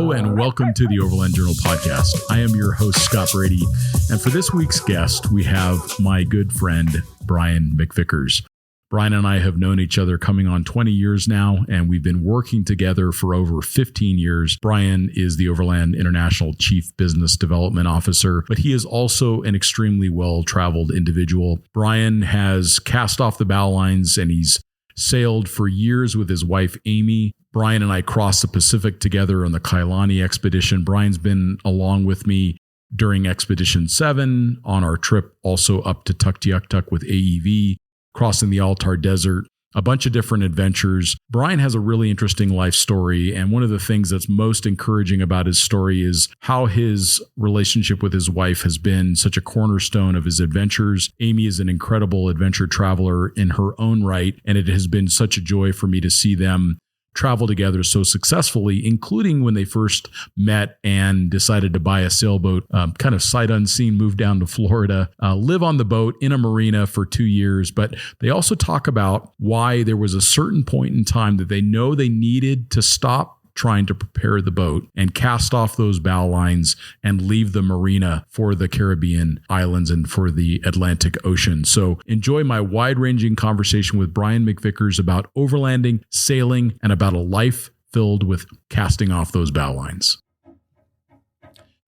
Hello and welcome to the Overland Journal podcast. I am your host, Scott Brady. And for this week's guest, we have my good friend, Brian McVickers. Brian and I have known each other coming on 20 years now, and we've been working together for over 15 years. Brian is the Overland International Chief Business Development Officer, but he is also an extremely well-traveled individual. Brian has cast off the bowlines and he's sailed for years with his wife, Amy. Brian and I crossed the Pacific together on the Kailani expedition. Brian's been along with me during Expedition 7 on our trip also up to Tuktoyaktuk with AEV, crossing the Altar Desert, a bunch of different adventures. Brian has a really interesting life story, and one of the things that's most encouraging about his story is how his relationship with his wife has been such a cornerstone of his adventures. Amy is an incredible adventure traveler in her own right, and it has been such a joy for me to see them travel together so successfully, including when they first met and decided to buy a sailboat, kind of sight unseen, move down to Florida, live on the boat in a marina for 2 years. But they also talk about why there was a certain point in time that they know they needed to stop trying to prepare the boat and cast off those bow lines and leave the marina for the Caribbean islands and for the Atlantic Ocean. So enjoy my wide-ranging conversation with Brian McVickers about overlanding, sailing, and about a life filled with casting off those bow lines.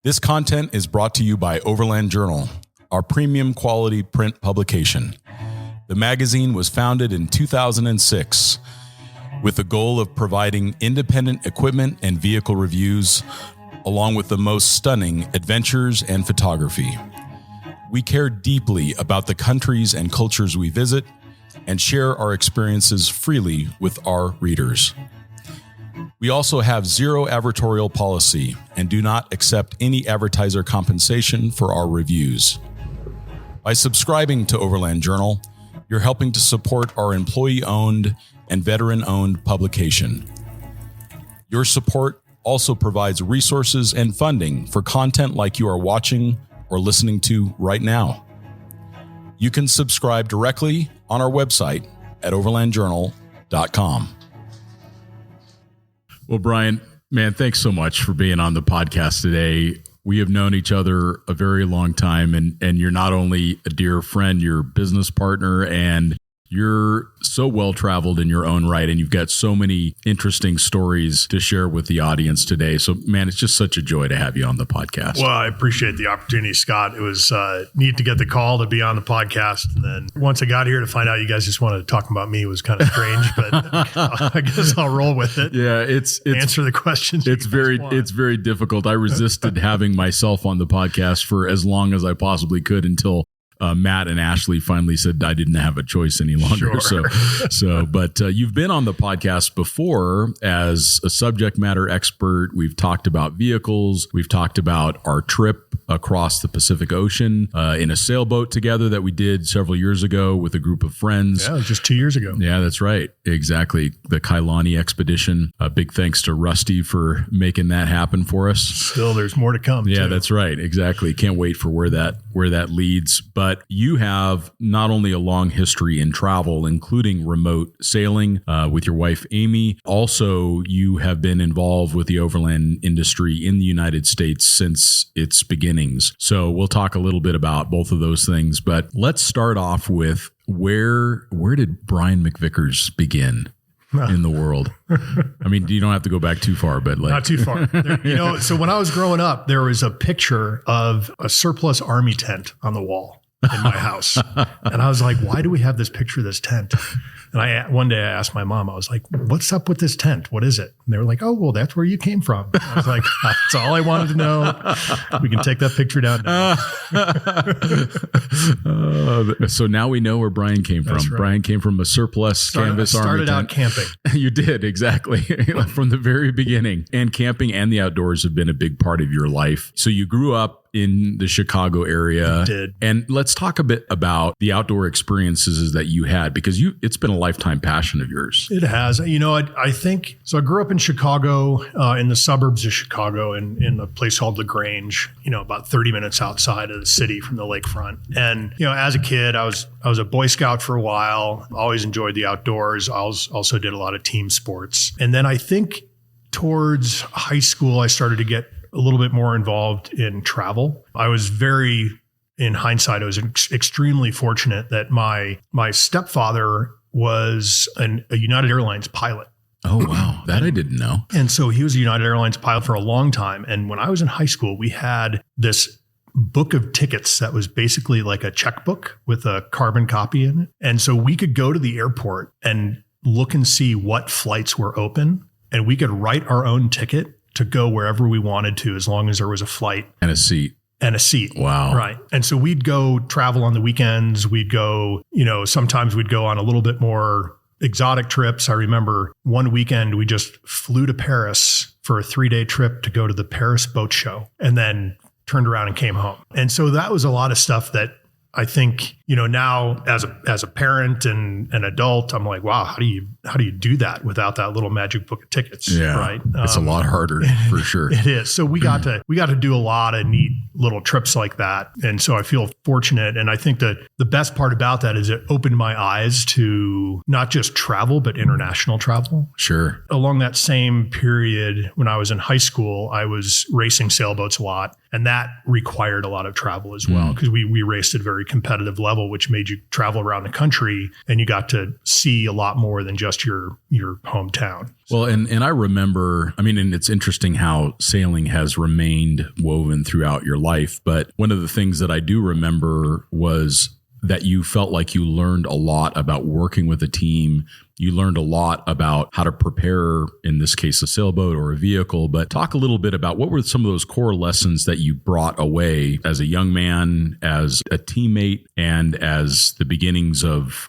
This content is brought to you by Overland Journal, our premium quality print publication. The magazine was founded in 2006 with the goal of providing independent equipment and vehicle reviews, along with the most stunning adventures and photography. We care deeply about the countries and cultures we visit and share our experiences freely with our readers. We also have zero advertorial policy and do not accept any advertiser compensation for our reviews. By subscribing to Overland Journal, you're helping to support our employee-owned and veteran-owned publication. Your support also provides resources and funding for content like you are watching or listening to right now. You can subscribe directly on our website at overlandjournal.com. Well, Brian, man, thanks so much for being on the podcast today. We have known each other a very long time, and you're not only a dear friend, you're a business partner, and you're so well-traveled in your own right, and you've got so many interesting stories to share with the audience today. So, man, it's just such a joy to have you on the podcast. Well, I appreciate the opportunity, Scott. It was neat to get the call to be on the podcast. And then once I got here to find out you guys just wanted to talk about me was kind of strange, but I guess I'll roll with it. Yeah, it's answer the questions. It's very difficult. I resisted having myself on the podcast for as long as I possibly could until Matt and Ashley finally said I didn't have a choice any longer. Sure. But you've been on the podcast before as a subject matter expert. We've talked about vehicles. We've talked about our trip across the Pacific Ocean in a sailboat together that we did several years ago with a group of friends. Yeah, it was just 2 years ago. Yeah, that's right. Exactly. The Kailani expedition. Big thanks to Rusty for making that happen for us. Still, there's more to come. Yeah, too. That's right. Exactly. Can't wait for where that leads. But you have not only a long history in travel, including remote sailing with your wife, Amy. Also, you have been involved with the overland industry in the United States since its beginnings. So we'll talk a little bit about both of those things. But let's start off with where did Brian McVickers begin in the world? I mean, you don't have to go back too far, but not too far. So when I was growing up, there was a picture of a surplus army tent on the wall in my house. And I was like, why do we have this picture of this tent? And one day I asked my mom, I was like, what's up with this tent? What is it? And they were like, oh, well, that's where you came from. I was like, that's all I wanted to know. We can take that picture down now. So now we know where Brian came from. Right. Brian came from a surplus canvas army tent. Started out camping. You did, exactly. From the very beginning. And camping and the outdoors have been a big part of your life. So you grew up in the Chicago area. I did. And let's talk a bit about the outdoor experiences that you had, because it's been a lifetime passion of yours. It has. I think, so I grew up in Chicago, in the suburbs of Chicago, in a place called LaGrange, about 30 minutes outside of the city from the lakefront. And, as a kid, I was a Boy Scout for a while, always enjoyed the outdoors. I also did a lot of team sports. And then I think towards high school, I started to get a little bit more involved in travel. In hindsight, I was extremely fortunate that my stepfather was a United Airlines pilot. Oh, wow. That I didn't know. And so he was a United Airlines pilot for a long time. And when I was in high school, we had this book of tickets that was basically like a checkbook with a carbon copy in it. And so we could go to the airport and look and see what flights were open, and we could write our own ticket to go wherever we wanted to, as long as there was a flight And a seat. and a seat. Wow. Right. And so we'd go travel on the weekends. We'd go, sometimes we'd go on a little bit more exotic trips. I remember one weekend we just flew to Paris for a 3-day trip to go to the Paris boat show, and then turned around and came home. And so that was a lot of stuff that I think, now as a parent and an adult, I'm like, wow, how do you do that without that little magic book of tickets? Yeah. Right. It's a lot harder for sure. It is. So we got to do a lot of neat little trips like that. And so I feel fortunate. And I think that the best part about that is it opened my eyes to not just travel, but international travel. Sure. Along that same period, when I was in high school, I was racing sailboats a lot. And that required a lot of travel as well, because we raced at a very competitive level, which made you travel around the country, and you got to see a lot more than just your hometown. Well, and I remember, and it's interesting how sailing has remained woven throughout your life. But one of the things that I do remember was that you felt like you learned a lot about working with a team. You learned a lot about how to prepare, in this case, a sailboat or a vehicle. But talk a little bit about what were some of those core lessons that you brought away as a young man, as a teammate, and as the beginnings of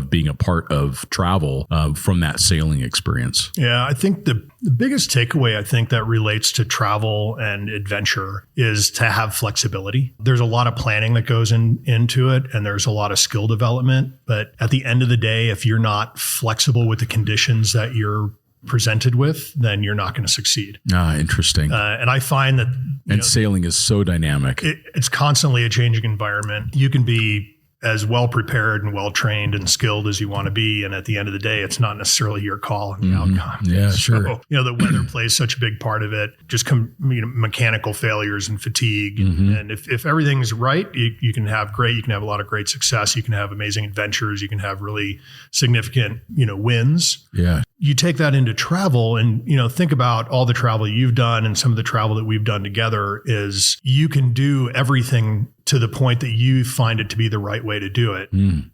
being a part of travel from that sailing experience. Yeah, I think the biggest takeaway, I think, that relates to travel and adventure is to have flexibility. There's a lot of planning that goes into it, and there's a lot of skill development. But at the end of the day, if you're not flexible with the conditions that you're presented with, then you're not going to succeed. Interesting. And I find that sailing is so dynamic. It's constantly a changing environment. You can be as well prepared and well trained and skilled as you want to be, and at the end of the day, it's not necessarily your call and the outcome. Yeah, so, sure. The weather plays such a big part of it. Just mechanical failures and fatigue, and if everything's right, you can have a lot of great success. You can have amazing adventures. You can have really significant wins. Yeah. You take that into travel and, think about all the travel you've done, and some of the travel that we've done together is you can do everything to the point that you find it to be the right way to do it.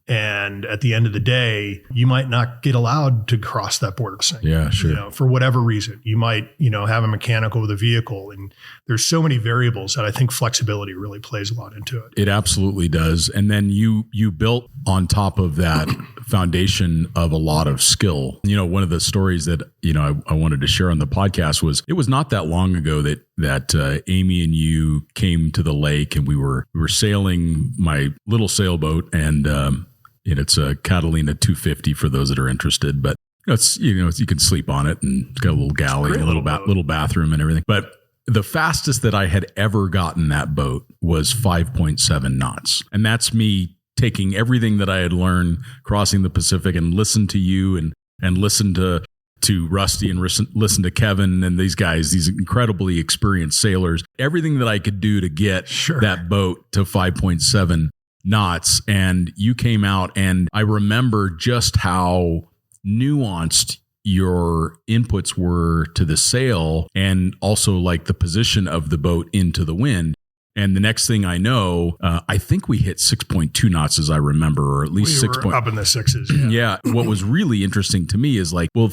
And at the end of the day, you might not get allowed to cross that border. Yeah, sure. For whatever reason, you might, have a mechanical with a vehicle, and there's so many variables that I think flexibility really plays a lot into it. It absolutely does. And then you built on top of that foundation of a lot of skill. One of the stories that, I wanted to share on the podcast was, it was not that long ago that Amy and you came to the lake, and we were sailing my little sailboat, and it's a Catalina 250 for those that are interested, but it's, you can sleep on it, and it's got a little galley, a little bathroom and everything. But the fastest that I had ever gotten that boat was 5.7 knots. And that's me taking everything that I had learned crossing the Pacific, and listened to you and listened to Rusty and listen to Kevin and these guys, these incredibly experienced sailors, everything that I could do to get that boat to 5.7 knots. And you came out, and I remember just how nuanced your inputs were to the sail, and also like the position of the boat into the wind. And the next thing I know, I think we hit 6.2 knots, as I remember, or at least 6. Up in the sixes. Yeah. What was really interesting to me is the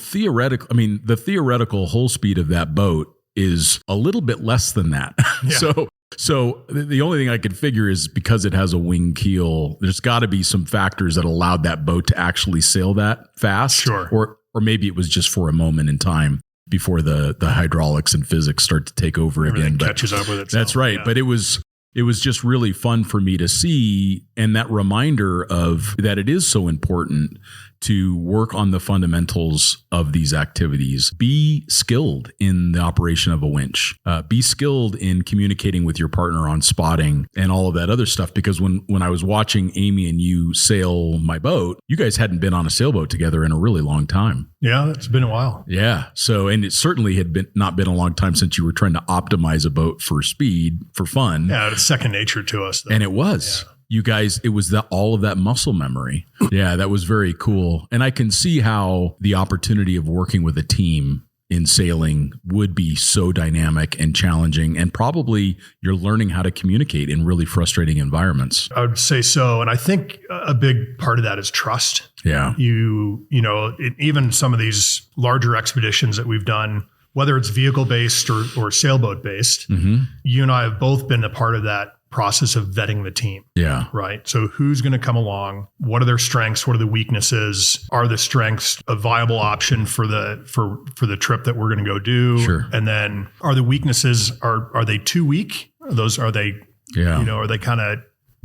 theoretical hull speed of that boat is a little bit less than that. Yeah. So the only thing I could figure is, because it has a wing keel, there's got to be some factors that allowed that boat to actually sail that fast. Sure. Or maybe it was just for a moment in time before the hydraulics and physics start to take over again. But catches up with itself. That's right. Yeah. But it was just really fun for me to see, and that reminder of that it is so important to work on the fundamentals of these activities. Be skilled in the operation of a winch. Be skilled in communicating with your partner on spotting and all of that other stuff. Because when I was watching Amy and you sail my boat, you guys hadn't been on a sailboat together in a really long time. Yeah, it's been a while. Yeah. So, and it certainly had not been a long time since you were trying to optimize a boat for speed, for fun. Yeah, it's second nature to us, though. And it was. Yeah. You guys, it was all of that muscle memory. Yeah, that was very cool. And I can see how the opportunity of working with a team in sailing would be so dynamic and challenging. And probably you're learning how to communicate in really frustrating environments. I would say so. And I think a big part of that is trust. Yeah. Even some of these larger expeditions that we've done, whether it's vehicle based or sailboat based, you and I have both been a part of that process of vetting the team. Yeah. Right. So who's going to come along? What are their strengths? What are the weaknesses? Are the strengths a viable option for the trip that we're going to go do? Sure. And then are the weaknesses, are they too weak? Are they kind of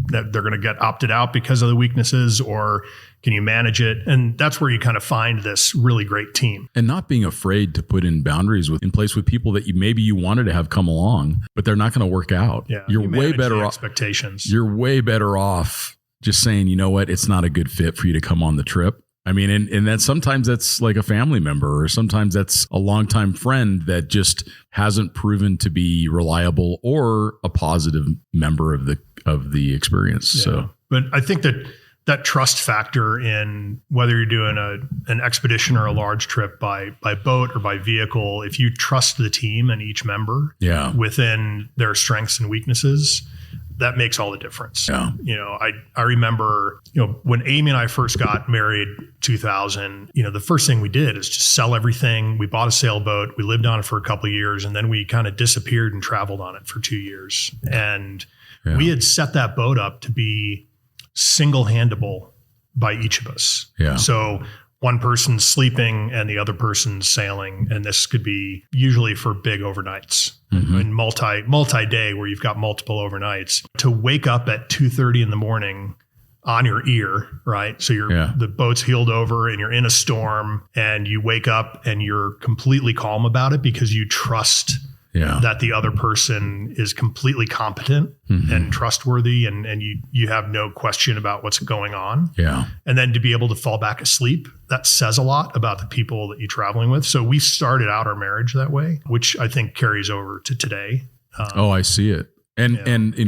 that they're going to get opted out because of the weaknesses, or can you manage it? And that's where you kind of find this really great team. And not being afraid to put in boundaries in place with people that you wanted to have come along, but they're not going to work out. Yeah, you're way better off. Expectations. You're way better off just saying, you know what, it's not a good fit for you to come on the trip. I mean, and that sometimes that's like a family member, or sometimes that's a longtime friend that just hasn't proven to be reliable or a positive member of the experience. Yeah. So, but I think that trust factor in whether you're doing an expedition or a large trip by boat or by vehicle, if you trust the team and each member within their strengths and weaknesses, that makes all the difference. Yeah. I remember, when Amy and I first got married, 2000, the first thing we did is just sell everything. We bought a sailboat. We lived on it for a couple of years, and then we kind of disappeared and traveled on it for 2 years. And we had set that boat up to be single-handable by each of us. Yeah. So one person's sleeping and the other person's sailing. And this could be usually for big overnights and multi-day where you've got multiple overnights. To wake up at 2:30 in the morning on your ear, right? So the boat's heeled over and you're in a storm, and you wake up and you're completely calm about it because you trust that the other person is completely competent and trustworthy, and you have no question about what's going on. Yeah. And then to be able to fall back asleep, that says a lot about the people that you're traveling with. So we started out our marriage that way, which I think carries over to today. I see it. And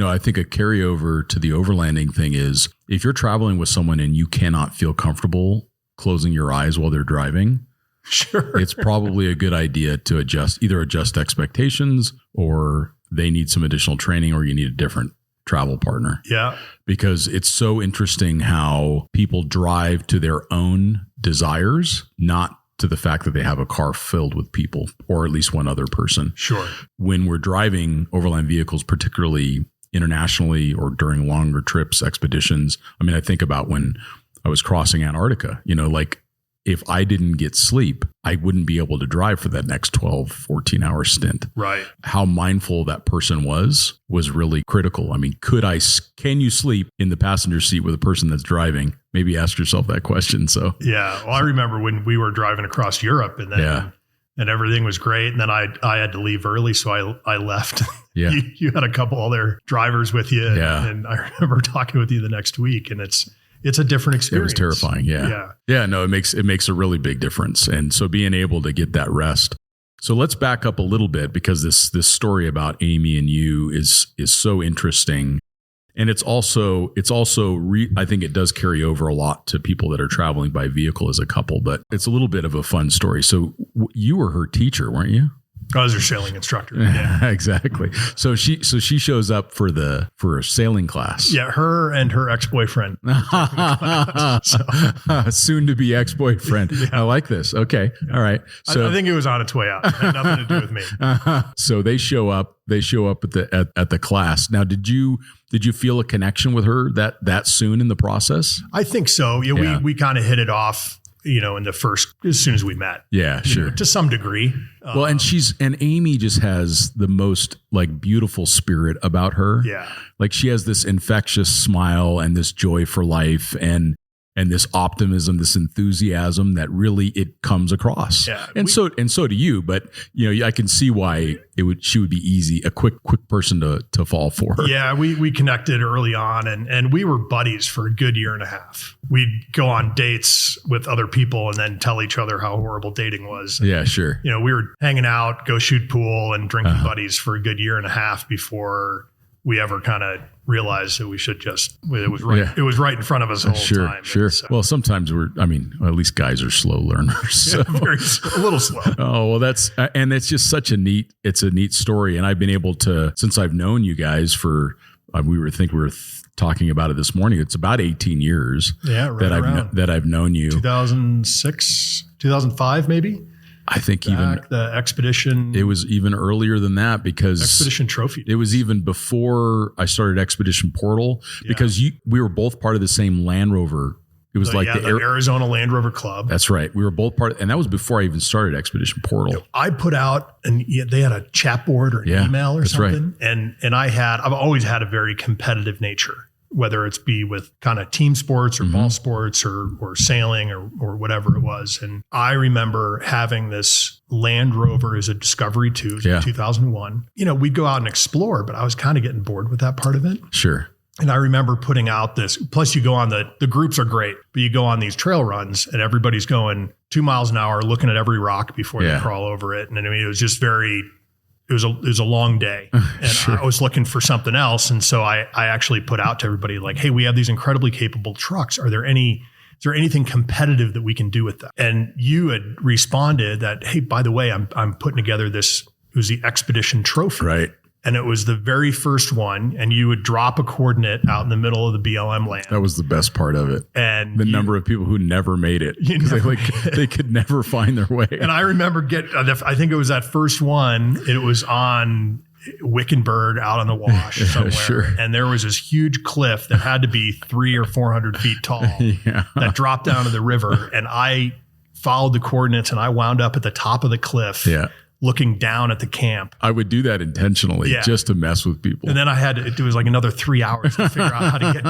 I think a carryover to the overlanding thing is, if you're traveling with someone and you cannot feel comfortable closing your eyes while they're driving, sure, it's probably a good idea to adjust expectations, or they need some additional training, or you need a different travel partner. Yeah. Because it's so interesting how people drive to their own desires, not to the fact that they have a car filled with people, or at least one other person. Sure. When we're driving overland vehicles, particularly internationally or during longer trips, expeditions. I mean, I think about when I was crossing Antarctica, if I didn't get sleep, I wouldn't be able to drive for that next 12, 14 hour stint. Right. How mindful that person was really critical. I mean, can you sleep in the passenger seat with a person that's driving? Maybe ask yourself that question. So, yeah. Well, I remember when we were driving across Europe, and then and everything was great. And then I had to leave early. So I left. Yeah. You had a couple other drivers with you. Yeah. And I remember talking with you the next week, and it's a different experience. It was terrifying. Yeah. Yeah. No, it makes a really big difference. And so being able to get that rest. So let's back up a little bit, because this story about Amy and you is so interesting. And it's also I think it does carry over a lot to people that are traveling by vehicle as a couple, but it's a little bit of a fun story. So you were her teacher, weren't you? I was her sailing instructor. Yeah. Exactly. So she shows up for a sailing class. Yeah, her and her ex-boyfriend. Soon to be ex-boyfriend. Yeah. I like this. Okay. All right. So I think it was on its way out. It had nothing to do with me. So they show up at the class. Now, did you feel a connection with her that soon in the process? I think so. Yeah. We kind of hit it off, in the first, as soon as we met. Yeah, sure. To some degree. Well, and Amy just has the most beautiful spirit about her. Yeah. She has this infectious smile and this joy for life. And and this optimism, this enthusiasm that really it comes across. Yeah, and so do you. But I can see why she would be easy, a quick person to fall for. Yeah, we connected early on, and we were buddies for a good year and a half. We'd go on dates with other people and then tell each other how horrible dating was. Yeah, sure. We were hanging out, go shoot pool, and drinking buddies for a good year and a half before we ever kind of realized that we should it was right. Yeah. It was right in front of us the whole time. Sure. Well, sometimes at least guys are slow learners. So. Yeah, a little slow. Oh, well, and it's just such a neat story. And I've been able to, since I've known you guys for, we were talking about it this morning. It's about 18 years that I've known you. 2006, 2005, maybe. I think the expedition. It was even earlier than that because Expedition Trophy. It was even before I started Expedition Portal because we were both part of the same Land Rover. It was the Arizona Land Rover Club. That's right. We were both and that was before I even started Expedition Portal. I put out, and they had a chat board or an email or something. Right. And I've always had a very competitive nature, whether it's be with kind of team sports or ball sports or sailing or whatever it was. And I remember having this Land Rover as a Discovery 2 in 2001. We'd go out and explore, but I was kind of getting bored with that part of it. Sure. And I remember putting out this, plus you go on the groups are great, but you go on these trail runs and everybody's going 2 miles an hour, looking at every rock before they crawl over it. And it was just it was a long day, and sure. I was looking for something else. And so I actually put out to everybody like, hey, we have these incredibly capable trucks. Is there anything competitive that we can do with them? And you had responded that, hey, by the way, I'm putting together this, it was the Expedition Trophy. Right. And it was the very first one, and you would drop a coordinate out in the middle of the BLM land. That was the best part of it. And the number of people who never made it because they could never find their way. And I remember I think it was that first one. It was on Wickenburg out on the wash somewhere. Sure. And there was this huge cliff that had to be 300 or 400 feet tall that dropped down to the river. And I followed the coordinates and I wound up at the top of the cliff. Yeah. Looking down at the camp. I would do that intentionally just to mess with people. And then it was like another 3 hours to figure out how to get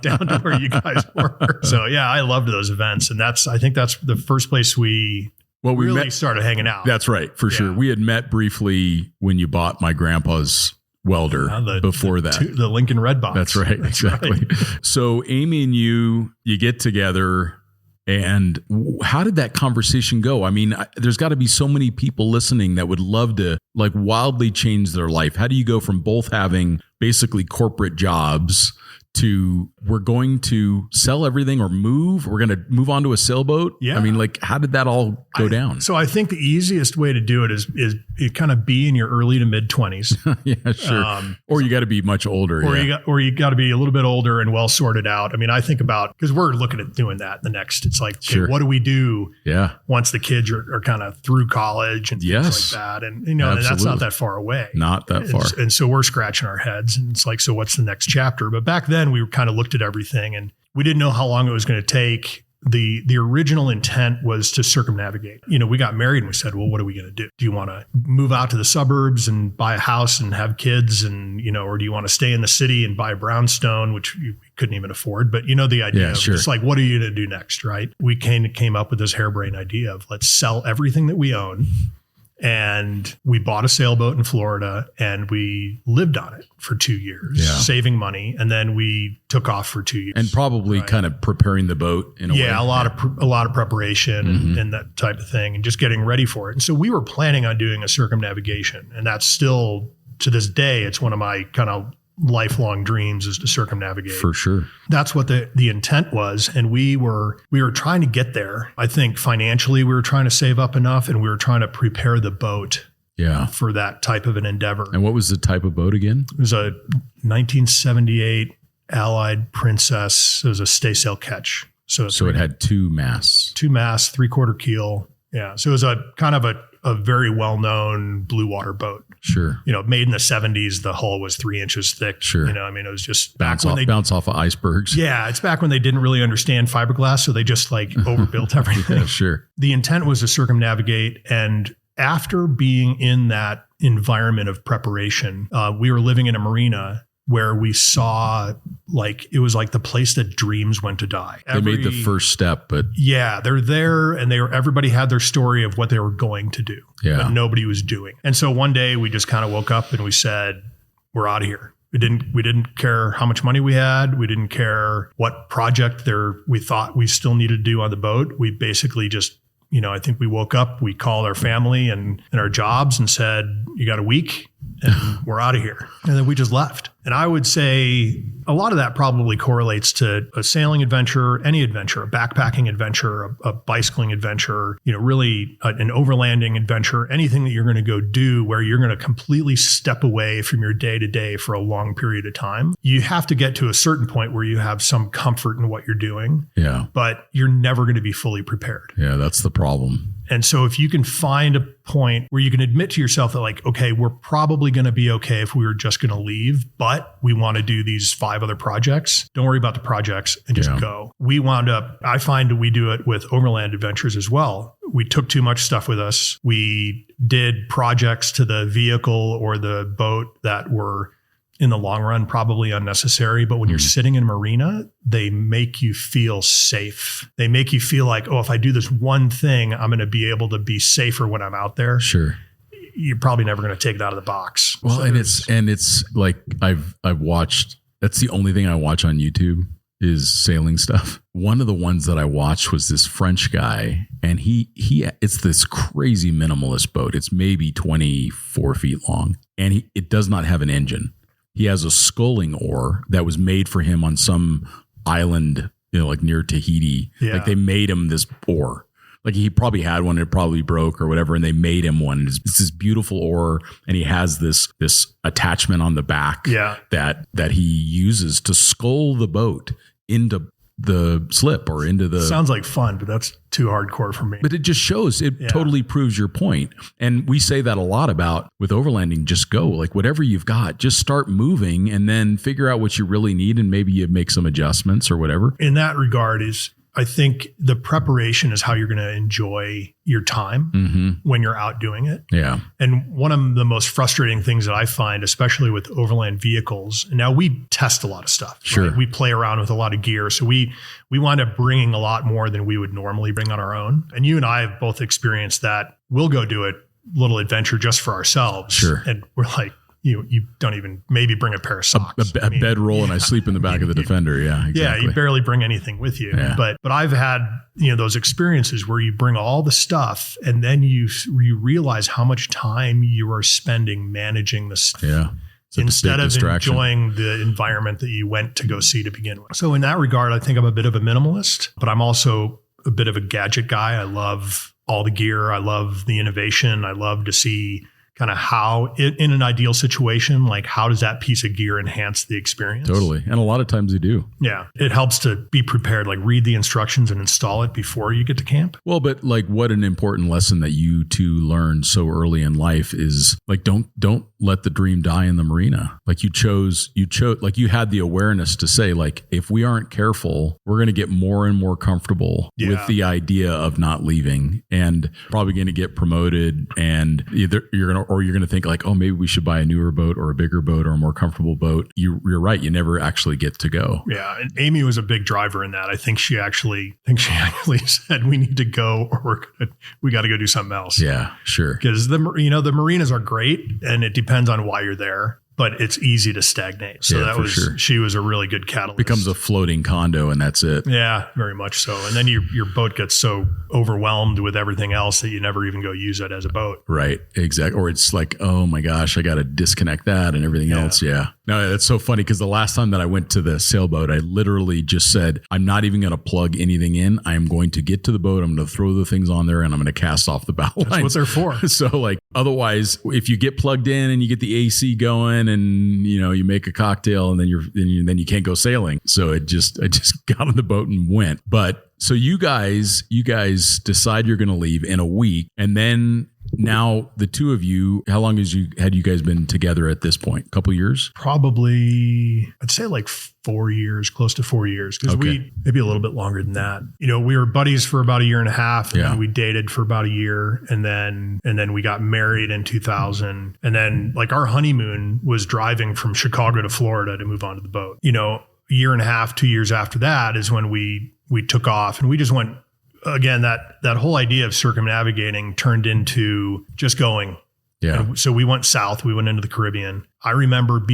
down to where you guys were. So I loved those events. And I think that's the first place we really started hanging out. That's right. For sure. We had met briefly when you bought my grandpa's welder before that. The Lincoln Red Box. That's right. Exactly. Right. So Amy and you get together. And how did that conversation go? I mean, there's got to be so many people listening that would love to wildly change their life. How do you go from both having basically corporate jobs to we're going to sell everything or move? We're going to move on to a sailboat? Yeah. I mean, how did that all go down? So I think the easiest way to do it is kind of be in your early to mid 20s. Yeah, sure. Or you got to be much older. Or you got to be a little bit older and well sorted out. I mean, I think about, because we're looking at doing that it's like, okay, what do we do once the kids are kind of through college and things like that? And, and that's not that far away. Not that far. And so we're scratching our heads and it's like, so what's the next chapter? But back then we kind of looked at everything and we didn't know how long it was going to take. The original intent was to circumnavigate. We got married and we said, well, what are we going to do? Do you want to move out to the suburbs and buy a house and have kids and, or do you want to stay in the city and buy a brownstone, which you couldn't even afford? But the idea of just what are you going to do next, right? We came up with this harebrained idea of let's sell everything that we own. And we bought a sailboat in Florida and we lived on it for 2 years, saving money. And then we took off for 2 years. And probably kind of preparing the boat in a way. Yeah, a lot of preparation and that type of thing and just getting ready for it. And so we were planning on doing a circumnavigation. And that's still, to this day, it's one of my kind of lifelong dreams is to circumnavigate. For sure. That's what the intent was. And we were trying to get there. I think financially we were trying to save up enough and we were trying to prepare the boat for that type of an endeavor. And what was the type of boat again? It was a 1978 Allied Princess. It was a stay sail ketch. So it had 2 masts. 2 masts, 3/4 keel. Yeah. So it was a kind of a very well-known blue water boat. Sure. Made in the 70s, the hull was 3 inches thick. Sure. It was just bounce off of icebergs. Yeah. It's back when they didn't really understand fiberglass. So they just overbuilt everything. Yeah, sure. The intent was to circumnavigate. And after being in that environment of preparation, we were living in a marina where we saw it was like the place that dreams went to die. They made the first step, but yeah, they're there and everybody had their story of what they were going to do, but nobody was doing. And so one day we just kind of woke up and we said, we're out of here. We didn't care how much money we had. We didn't care what project we thought we still needed to do on the boat. We basically just, I think we woke up, we called our family and our jobs and said, you got a week and we're out of here. And then we just left. And I would say a lot of that probably correlates to a sailing adventure, any adventure, a backpacking adventure, a bicycling adventure, really an overlanding adventure, anything that you're going to go do where you're going to completely step away from your day to day for a long period of time. You have to get to a certain point where you have some comfort in what you're doing. Yeah. But you're never going to be fully prepared. Yeah, that's the problem. And so if you can find a point where you can admit to yourself that okay, we're probably going to be okay if we were just going to leave, but we want to do these 5 other projects. Don't worry about the projects and just go. I find we do it with overland adventures as well. We took too much stuff with us. We did projects to the vehicle or the boat that were in the long run, probably unnecessary. But when you're sitting in a marina, they make you feel safe. They make you feel like, if I do this one thing, I'm going to be able to be safer when I'm out there. Sure. You're probably never going to take it out of the box. Well, so it's like I've watched, that's the only thing I watch on YouTube is sailing stuff. One of the ones that I watched was this French guy, and it's this crazy minimalist boat. It's maybe 24 feet long, and it does not have an engine. He has a sculling oar that was made for him on some island, like near Tahiti. Yeah. Like they made him this oar. Like he probably had one, it probably broke or whatever, and they made him one. It's this beautiful oar, and he has this attachment on the back that he uses to scull the boat into the slip or into the... Sounds like fun, but that's too hardcore for me. But it just shows, totally proves your point. And we say that a lot about with overlanding, just go, like whatever you've got, just start moving and then figure out what you really need. And maybe you make some adjustments or whatever. In that regard I think the preparation is how you're going to enjoy your time when you're out doing it. Yeah. And one of the most frustrating things that I find, especially with overland vehicles, now we test a lot of stuff. Sure. Right? We play around with a lot of gear. So we wind up bringing a lot more than we would normally bring on our own. And you and I have both experienced that. We'll go do a little adventure just for ourselves. Sure. And we're like, you don't even maybe bring a pair of socks. A bedroll, and I sleep in the back of the Defender. Yeah, exactly. Yeah, you barely bring anything with you. Yeah. But I've had those experiences where you bring all the stuff, and then you realize how much time you are spending managing the stuff. Yeah. Instead of enjoying the environment that you went to go see to begin with. So in that regard, I think I'm a bit of a minimalist, but I'm also a bit of a gadget guy. I love all the gear. I love the innovation. I love to see kind of how in an ideal situation, like how does that piece of gear enhance the experience? Totally. And a lot of times they do. Yeah. It helps to be prepared, like read the instructions and install it before you get to camp. Well, but like what an important lesson that you two learned so early in life is like, don't let the dream die in the marina. Like you chose, like you had the awareness to say, like, if we aren't careful, we're going to get more and more comfortable with the idea of not leaving and probably going to get promoted, and either you're going to think like, oh, maybe we should buy a newer boat or a bigger boat or a more comfortable boat. You're right. You never actually get to go. Yeah. And Amy was a big driver in that. I think she actually said, we need to go, or we got to go do something else. Yeah, sure. Because the marinas are great, and it depends on why you're there, but it's easy to stagnate. So she was a really good catalyst. Becomes a floating condo and that's it. Yeah, very much so. And then your boat gets so overwhelmed with everything else that you never even go use it as a boat. Right. Exactly. Or it's like, oh my gosh, I got to disconnect that and everything else. Yeah. No, that's so funny because the last time that I went to the sailboat, I literally just said, I'm not even going to plug anything in. I'm going to get to the boat. I'm going to throw the things on there and I'm going to cast off the bow line. That's what they're for. So like, otherwise, if you get plugged in and you get the AC going and, you make a cocktail and then you can't go sailing. So I just got on the boat and went. But so you guys decide you're going to leave in a week, and then now the two of you, how long had you guys been together at this point? A couple years? Probably, I'd say like 4 years, close to 4 years. Because we, maybe a little bit longer than that. We were buddies for about a year and a half. And then we dated for about a year. And then we got married in 2000. And then like our honeymoon was driving from Chicago to Florida to move onto the boat. A year and a half, 2 years after that is when we took off, and we just went, again, that whole idea of circumnavigating turned into just going. Yeah. And so we went south, we went into the Caribbean. I remember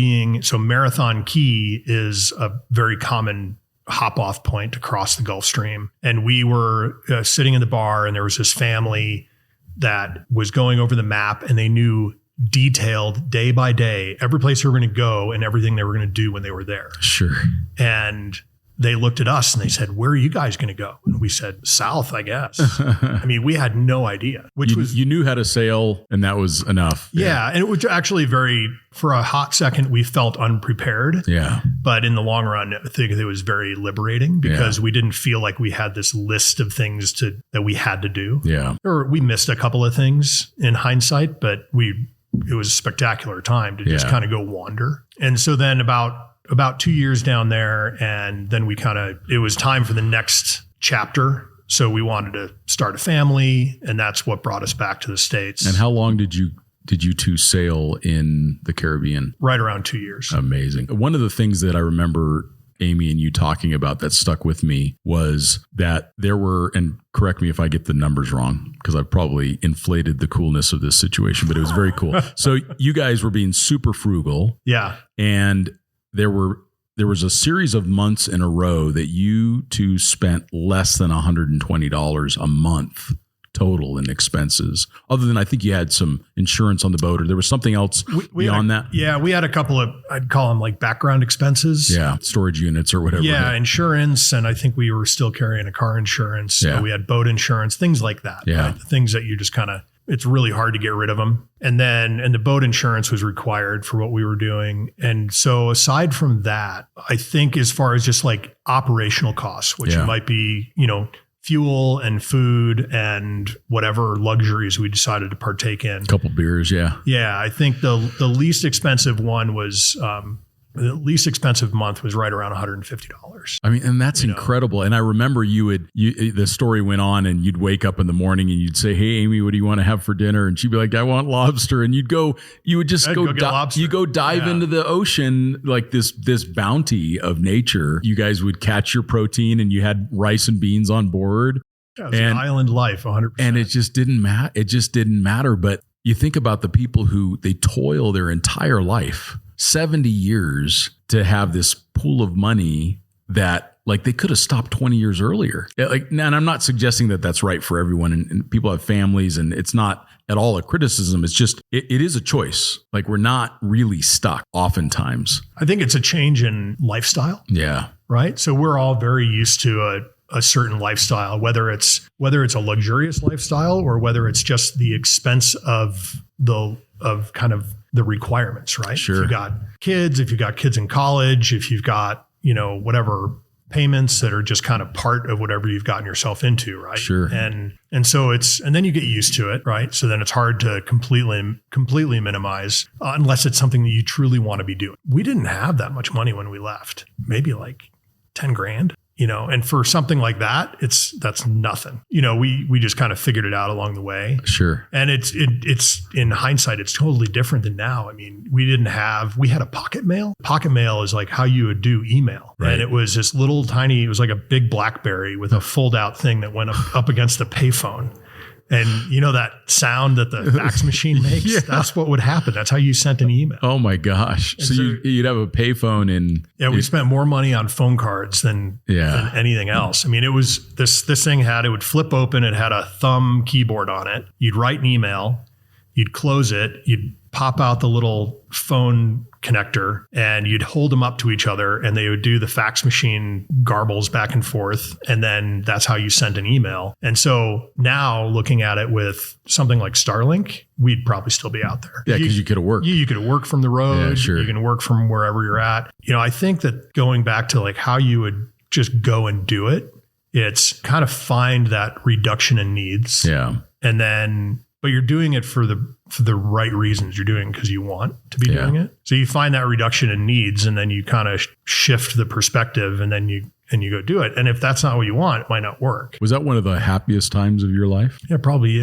Marathon Key is a very common hop off point to cross the Gulf Stream. And we were sitting in the bar, and there was this family that was going over the map, and they knew detailed day by day every place they were going to go and everything they were going to do when they were there. Sure. And they looked at us and they said, "Where are you guys going to go?" And we said, "South, I guess." I mean, we had no idea, you knew how to sail, and that was enough. Yeah. And it was actually for a hot second, we felt unprepared. Yeah. But in the long run, I think it was very liberating because we didn't feel like we had this list of things that we had to do. Yeah. Or we missed a couple of things in hindsight, but it was a spectacular time to just kind of go wander. And so then about 2 years down there, and then it was time for the next chapter. So we wanted to start a family, and that's what brought us back to the States. And how long did you two sail in the Caribbean? Right around 2 years. Amazing. One of the things that I remember Amy and you talking about that stuck with me was that there were, and correct me if I get the numbers wrong, because I've probably inflated the coolness of this situation, but it was very cool. So you guys were being super frugal. Yeah. And there was a series of months in a row that you two spent less than $120 a month total in expenses, other than I think you had some insurance on the boat, or there was something else beyond that. Yeah, we had a couple of, I'd call them like background expenses. Yeah, storage units or whatever. Yeah, insurance, and I think we were still carrying a car insurance. Yeah. We had boat insurance, things like that. Yeah. Right? Things that you just kind of, it's really hard to get rid of them. And the boat insurance was required for what we were doing. And so aside from that, I think as far as just like operational costs, which might be, fuel and food and whatever luxuries we decided to partake in. A couple beers. Yeah. Yeah. I think the least expensive one was, the least expensive month was right around $150. I mean, and that's incredible. And I remember the story went on, and you'd wake up in the morning and you'd say, "Hey, Amy, what do you want to have for dinner?" And she'd be like, "I want lobster." And you would just go dive into the ocean, like this bounty of nature. You guys would catch your protein, and you had rice and beans on board. Yeah, it was an island life, 100%. And it just didn't matter. It just didn't matter. But you think about the people who they toil their entire life, 70 years, to have this pool of money that like they could have stopped 20 years earlier. And I'm not suggesting that that's right for everyone, and people have families, and it's not at all a criticism. It's just, it is a choice. Like, we're not really stuck oftentimes. I think it's a change in lifestyle. Yeah. Right. So we're all very used to a certain lifestyle, whether it's a luxurious lifestyle or whether it's just the expense of kind of the requirements, right? Sure. If you've got kids in college, if you've got, whatever payments that are just kind of part of whatever you've gotten yourself into, right? Sure. And so and then you get used to it, right? So then it's hard to completely minimize unless it's something that you truly want to be doing. We didn't have that much money when we left, maybe like 10 grand. And for something like that, that's nothing. We just kind of figured it out along the way. Sure. And it's in hindsight, it's totally different than now. I mean, we had a pocket mail. Pocket mail is like how you would do email. Right. And it was this little tiny, it was like a big BlackBerry with a fold out thing that went up against the payphone. And that sound that the fax machine makes, Yeah. That's what would happen. That's how you sent an email. Oh my gosh. So you'd have a payphone, and we spent more money on phone cards than anything else. I mean, it was this thing it would flip open. It had a thumb keyboard on it. You'd write an email, you'd close it, you'd pop out the little phone connector, and you'd hold them up to each other, and they would do the fax machine garbles back and forth. And then that's how you sent an email. And so now looking at it with something like Starlink, we'd probably still be out there. Yeah, because you could have worked. You could have worked from the road. Yeah, sure. You can work from wherever you're at. I think that going back to like how you would just go and do it, it's kind of find that reduction in needs. Yeah. And then but you're doing it for the right reasons. You're doing it because you want to be doing it. So you find that reduction in needs, and then you kind of shift the perspective, and then you go do it. And if that's not what you want, it might not work. Was that one of the happiest times of your life? Yeah, probably.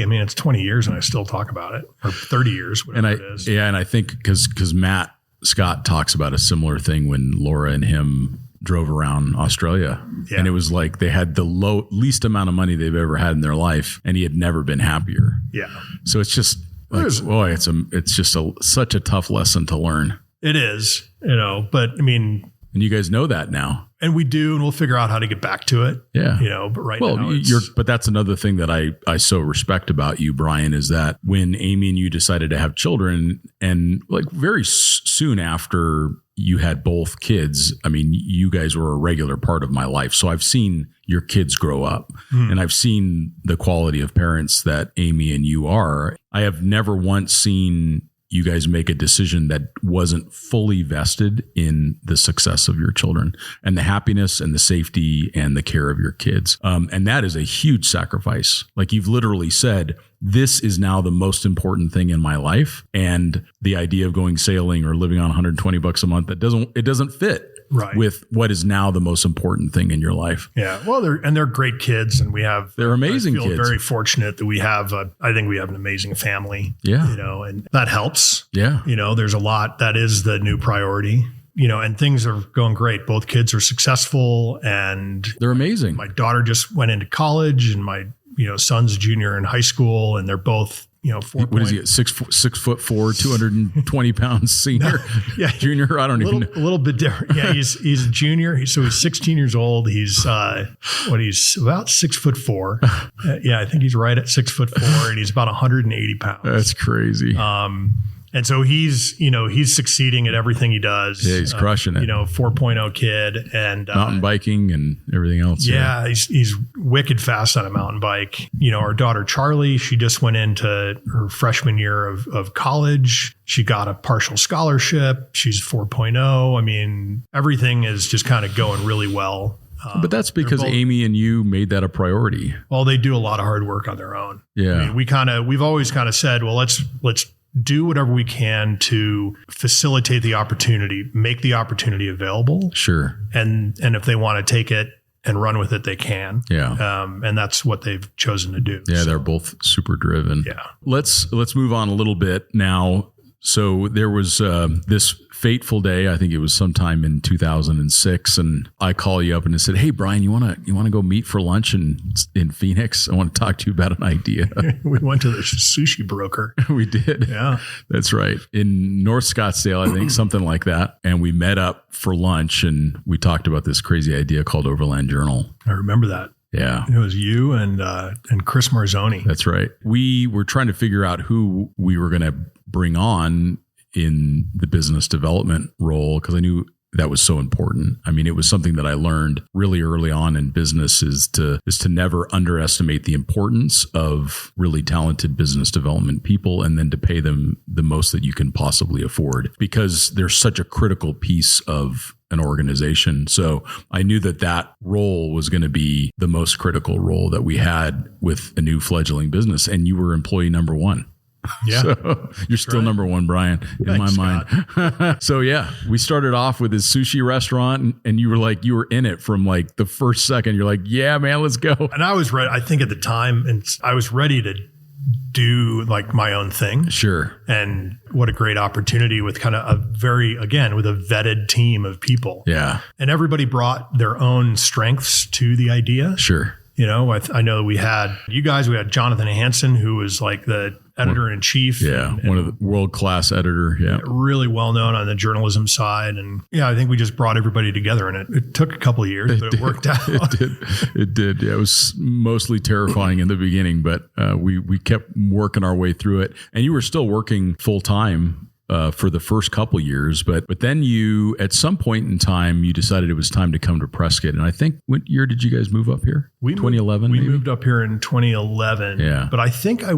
I mean, it's 20 years and I still talk about it, or 30 years, whatever it is. Yeah. And I think because Matt Scott talks about a similar thing when Laura and him drove around Australia, and it was like they had the least amount of money they've ever had in their life, and he had never been happier. Yeah. So it's just like, boy, it's just such a tough lesson to learn. It is, but I mean, and you guys know that now. And we do, and we'll figure out how to get back to it. Yeah. But right now but that's another thing that I so respect about you, Brian, is that when Amy and you decided to have children, and like very soon after you had both kids, I mean, you guys were a regular part of my life. So I've seen your kids grow up, and I've seen the quality of parents that Amy and you are. I have never once seen you guys make a decision that wasn't fully vested in the success of your children and the happiness and the safety and the care of your kids. And that is a huge sacrifice. Like you've literally said, this is now the most important thing in my life. And the idea of going sailing or living on $120 a month, it doesn't fit with what is now the most important thing in your life. Yeah. Well, they're great kids, and they're amazing kids. I feel very fortunate that I think we have an amazing family. Yeah. And that helps. Yeah. There's a lot that is the new priority. And things are going great. Both kids are successful and they're amazing. My daughter just went into college, and my son's a junior in high school, and they're both, 4. What is he? 6'4", 220 pounds senior, junior. I don't even know. A little bit different. Yeah, he's a junior. So he's 16 years old. He's he's about 6'4". I think he's right at 6'4", and he's about 180 pounds. That's crazy. And so he's succeeding at everything he does. Yeah, he's crushing it. 4.0 kid, and mountain biking and everything else. Yeah, he's wicked fast on a mountain bike. Our daughter Charlie, she just went into her freshman year of college. She got a partial scholarship. She's 4.0. I mean, everything is just kind of going really well. But that's because Amy and you made that a priority. Well, they do a lot of hard work on their own. Yeah, I mean, we've always kind of said, well, let's do whatever we can to facilitate the opportunity, make the opportunity available. Sure. And if they want to take it and run with it, they can. Yeah. And that's what they've chosen to do. Yeah. They're both super driven. Yeah. Let's move on a little bit now. So there was this fateful day. I think it was sometime in 2006, and I call you up and I said, "Hey, Brian, you want to go meet for lunch in Phoenix? I want to talk to you about an idea." We went to the sushi broker. We did. Yeah, that's right. In North Scottsdale, I think, something like that. And we met up for lunch, and we talked about this crazy idea called Overland Journal. I remember that. Yeah. It was you and Chris Marzoni. That's right. We were trying to figure out who we were going to bring on in the business development role, because I knew that was so important. I mean, it was something that I learned really early on in business is to never underestimate the importance of really talented business development people, and then to pay them the most that you can possibly afford, because they're such a critical piece of an organization. So I knew that role was going to be the most critical role that we had with a new fledgling business. And you were employee number one. Yeah. So you're still number one, Brian, in my mind. So yeah, we started off with his sushi restaurant, and you were in it from like the first second. You're like, yeah, man, let's go. And I was ready. I think at the time, and I was ready to do like my own thing. Sure. And what a great opportunity with kind of with a vetted team of people. Yeah. And everybody brought their own strengths to the idea. Sure. I know that we had you guys, we had Jonathan Hansen, who was like the editor-in-chief. Yeah, one of the world-class editor. Yeah, really well-known on the journalism side. And yeah, I think we just brought everybody together, and it took a couple of years, but it worked out. It did. Yeah, it was mostly terrifying in the beginning, but we kept working our way through it. And you were still working full-time for the first couple years, but then you, at some point in time, you decided it was time to come to Prescott. And I think, what year did you guys move up here? 2011. We moved up here in 2011. Yeah. But I think I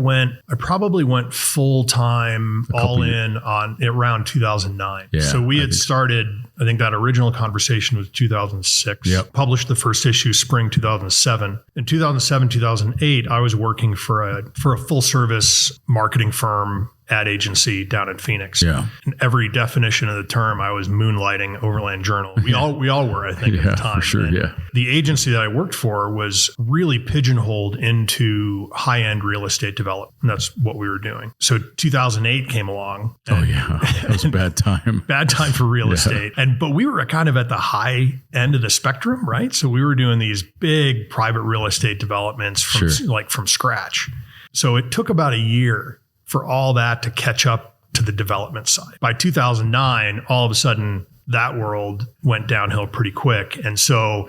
probably went full time, all in on around 2009. Yeah, so we had started, I think that original conversation was 2006. Yep. Published the first issue spring 2007. In 2007, 2008, I was working for a full service marketing firm, ad agency down in Phoenix. Yeah. In every definition of the term, I was moonlighting Overland Journal. We all were, I think, at the time. For sure. And yeah. the agency that I worked for was really pigeonholed into high-end real estate development. And that's what we were doing. So 2008 came along. Oh yeah. That was a bad time. Bad time for real estate. But we were kind of at the high end of the spectrum, right? So we were doing these big private real estate developments from scratch. So it took about a year for all that to catch up to the development side. By 2009, all of a sudden, that world went downhill pretty quick. And so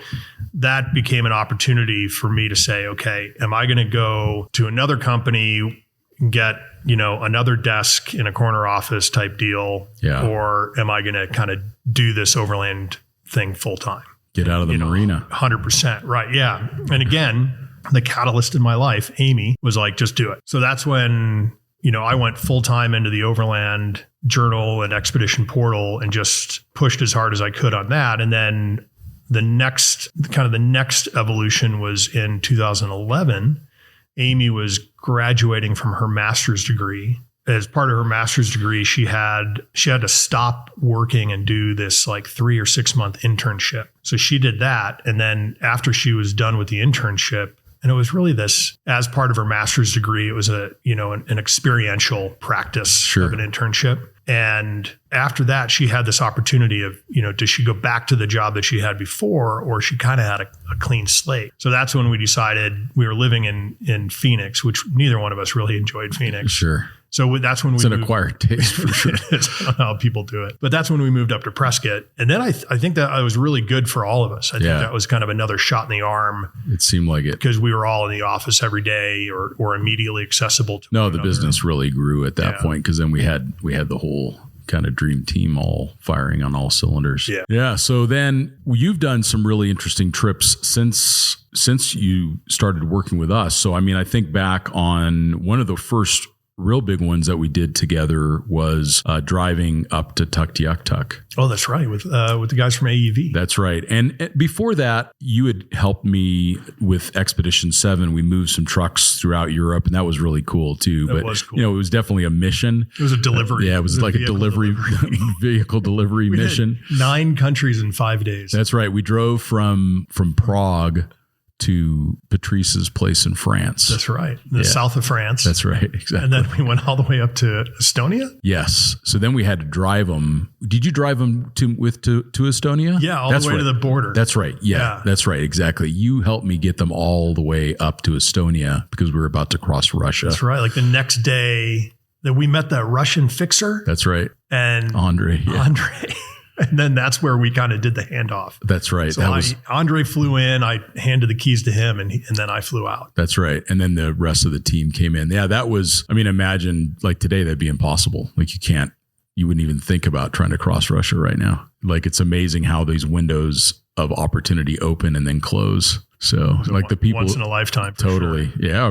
that became an opportunity for me to say, okay, am I going to go to another company, get, another desk in a corner office type deal? Yeah. Or am I going to kind of do this overland thing full time? Get out of the marina. 100%. Right. Yeah. And again, the catalyst in my life, Amy, was like, just do it. So that's when I went full time into the Overland Journal and Expedition Portal and just pushed as hard as I could on that. And then the next evolution was in 2011. Amy was graduating from her master's degree. As part of her master's degree, she had to stop working and do this like 3 or 6 month internship. So she did that. And then after she was done with the internship, and it was really this, as part of her master's degree, it was an experiential practice of an internship. And after that, she had this opportunity of, does she go back to the job that she had before, or she kind of had a clean slate? So that's when we decided. We were living in Phoenix, which neither one of us really enjoyed Phoenix. Sure. So that's when it's an acquired taste for sure. I don't know how people do it, but that's when we moved up to Prescott. And then I think that was really good for all of us. I think that was kind of another shot in the arm. It seemed like it, because we were all in the office every day or immediately accessible to the business really grew at that point, because then we had the whole kind of dream team all firing on all cylinders. Yeah. So then you've done some really interesting trips since you started working with us. So I think back on one of the first real big ones that we did together was driving up to Tuktoyaktuk. Oh, that's right. With the guys from AEV. That's right. And before that, you had helped me with Expedition 7. We moved some trucks throughout Europe, and that was really cool too. But was cool. It was definitely a mission. It was a delivery. It was like a vehicle delivery mission. 9 countries in 5 days. That's right. We drove from Prague to Patrice's place in France. That's right. The south of France. That's right. Exactly. And then we went all the way up to Estonia. Yes. So then we had to drive them. Did you drive them to Estonia? Yeah. All the way to the border. That's right. Yeah. That's right. Exactly. You helped me get them all the way up to Estonia because we were about to cross Russia. That's right. Like the next day that we met the Russian fixer. That's right. And Andre. And then that's where we kind of did the handoff. That's right. So Andre flew in, I handed the keys to him, and then I flew out. That's right. And then the rest of the team came in. Yeah, that was, imagine like today, that'd be impossible. Like you wouldn't even think about trying to cross Russia right now. Like it's amazing how these windows of opportunity open and then close. So like the people once in a lifetime. Totally. Sure. Yeah.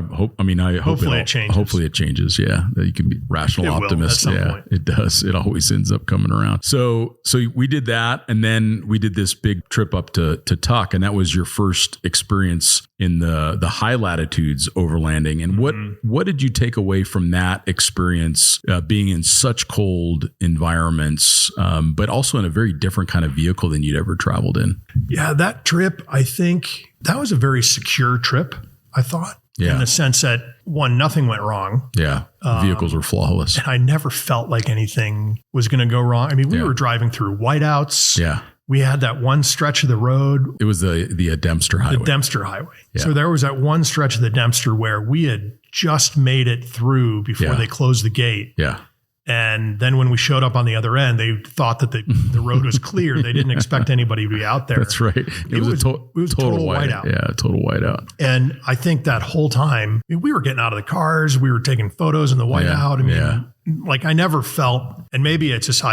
Hopefully it changes. Hopefully it changes. Yeah. That you can be rational optimist. Point. It does. It always ends up coming around. So we did that. And then we did this big trip up to Tuk. And that was your first experience in the high latitudes overlanding. And what did you take away from that experience, being in such cold environments, but also in a very different kind of vehicle than you'd ever traveled in? Yeah, that trip, I think that was a very secure trip, I thought. Yeah. In the sense that, one, nothing went wrong. Yeah. The vehicles were flawless. And I never felt like anything was going to go wrong. We were driving through whiteouts. Yeah. We had that one stretch of the road. It was the Dempster Highway. The Dempster Highway. Yeah. So there was that one stretch of the Dempster where we had just made it through before they closed the gate. Yeah. And then when we showed up on the other end, they thought that the road was clear. They didn't expect anybody to be out there. That's right. It was a total whiteout. Yeah, total whiteout. And I think that whole time, we were getting out of the cars. We were taking photos in the whiteout. like I never felt, and maybe it's just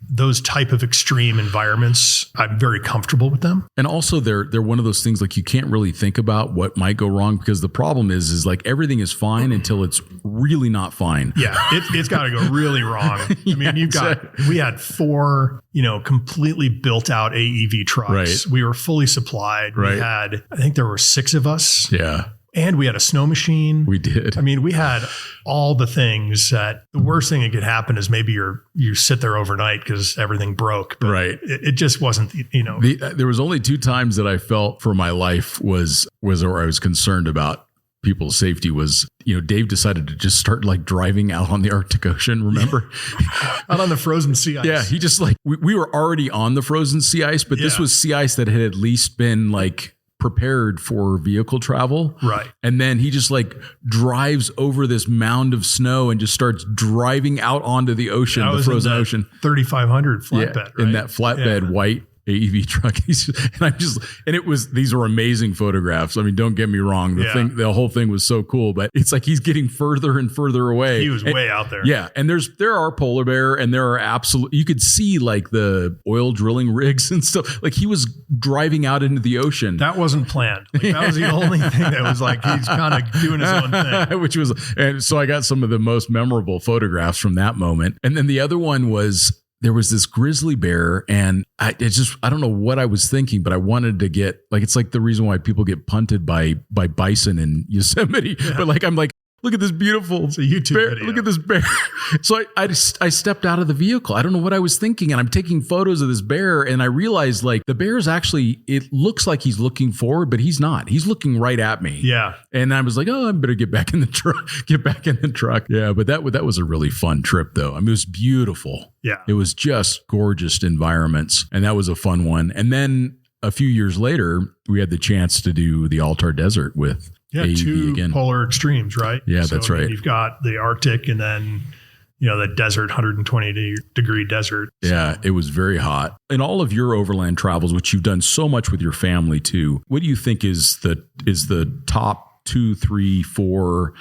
those type of extreme environments, I'm very comfortable with them. And also they're one of those things like you can't really think about what might go wrong, because the problem is like everything is fine until it's really not fine. Yeah. It's got to go really wrong. I mean, we had 4, completely built out AEV trucks. Right. We were fully supplied. Right. We had, I think there were 6 of us. Yeah. And we had a snow machine. We did. I mean, we had all the things that the worst thing that could happen is maybe you sit there overnight because everything broke. But right. It just wasn't, There was only 2 times that I felt for my life was where I was concerned about people's safety was, Dave decided to just start like driving out on the Arctic Ocean. Remember? Out on the frozen sea ice. Yeah. He just like, we were already on the frozen sea ice, but this was sea ice that had at least been like prepared for vehicle travel. Right. And then he just like drives over this mound of snow and just starts driving out onto the ocean, the frozen ocean. 3,500 flatbed, right? In that flatbed white AEV truck. These were amazing photographs. I mean, don't get me wrong. The whole thing was so cool, but it's like he's getting further and further away. He was way out there. Yeah. And there are polar bear and there are you could see like the oil drilling rigs and stuff. Like he was driving out into the ocean. That wasn't planned. Like, that was the only thing that was like, he's kind of doing his own thing. And so I got some of the most memorable photographs from that moment. And then the other one was, there was this grizzly bear, and I don't know what I was thinking, but I wanted to get, like, it's like the reason why people get punted by bison in Yosemite. Yeah. But like, I'm like, look at this beautiful YouTube bear. video. Look at this bear. So I stepped out of the vehicle. I don't know what I was thinking. And I'm taking photos of this bear. And I realized like the bear's actually, it looks like he's looking forward, but he's not. He's looking right at me. Yeah. And I was like, oh, I better get back in the truck. Yeah. But that was a really fun trip though. I mean, it was beautiful. Yeah. It was just gorgeous environments. And that was a fun one. And then a few years later, we had the chance to do the Altar Desert with AEV 2 again. Polar extremes, right? Yeah, that's right. You've got the Arctic and then, the desert, 120 degree desert. Yeah, it was very hot. In all of your overland travels, which you've done so much with your family too, what do you think is the top 2, 3, 4